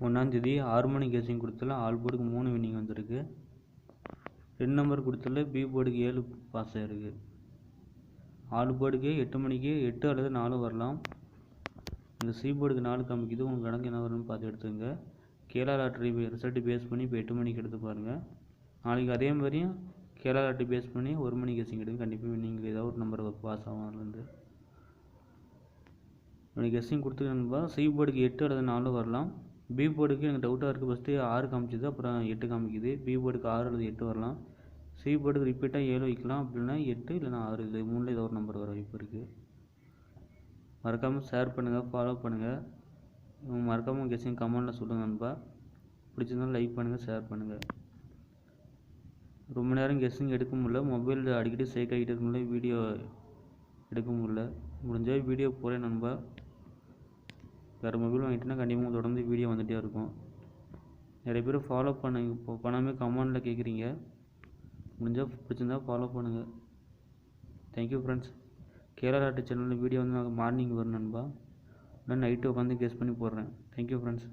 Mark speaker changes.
Speaker 1: ஒன்றாந்தேதி 6 மணி guessing கொடுத்ததில் all போர்டுக்கு 3 winning வந்திருக்கு. 2 நம்பர் கொடுத்ததில் பி போர்டுக்கு 7 பாஸ் ஆகிருக்கு. ஆல் போர்டுக்கு 8 மணிக்கு 8 அல்லது 4 வரலாம். இந்த சி போர்டுக்கு 4 காமிக்குது. உங்கள் கணக்கு என்ன வரும்னு பார்த்து எடுத்துங்க. கேரளா லாட்ரி ரிசல்ட்டு பேஸ் பண்ணி இப்போ 8 மணிக்கு எடுத்து பாருங்கள். நாளைக்கு அதே மாதிரியும் கேரளா லாட்ரி பேஸ் பண்ணி 1 மணி கெஸ்ஸிங் எடுங்க. கண்டிப்பாக வின்னிங் ஏதாவது ஒரு நம்பர் பாஸ் ஆகும். அதுலேருந்து எனக்கு கெஸ்ஸிங் கொடுத்துருக்கா சி போர்டுக்கு 8 அல்லது 4 வரலாம். பி போர்டுக்கு எனக்கு டவுட்டாக இருக்குது. ஃபஸ்ட்டு 6 காமிச்சிது, அப்புறம் 8 காமிக்குது. பி போர்டுக்கு 6 அல்லது 8 வரலாம். சி போர்டுக்கு ரிப்பீட்டாக 7 வைக்கலாம். அப்படின்னா 8 இல்லைனா 6 இது 3ல் ஏதோ ஒரு நம்பர் வர வாய்ப்பு இருக்குது. மறக்காமல் ஷேர் பண்ணுங்கள், ஃபாலோ பண்ணுங்கள். மறக்காமல் கெஸ்ஸிங் கமெண்டில் சொல்லுங்கள் நண்பா. பிடிச்சிருந்தாலும் லைக் பண்ணுங்கள், ஷேர் பண்ணுங்கள். ரொம்ப நேரம் கெஸ்ஸிங் எடுக்க முடியல. மொபைல் அடிக்கடி ஷேக் ஆகிட்டு இருக்கனால வீடியோ எடுக்க முடியல. முடிஞ்சால் வீடியோ போகிறேன் நண்பா. வேறு மொபைல் வாங்கிட்டேன்னா கண்டிப்பாக தொடர்ந்து வீடியோ வந்துகிட்டே இருக்கும். நிறைய பேர் ஃபாலோ பண்ணாமல் கமெண்டில் கேட்குறீங்க. முடிஞ்சால் பிடிச்சிருந்தா ஃபாலோ பண்ணுங்கள். Thank you friends. கேரளா லாட்ரி சேனலில் வீடியோ வந்து மார்னிங் வரும் நண்பா. நான் நைட்டு உட்காந்து கெஸ் பண்ணி போடுறேன். Thank you friends.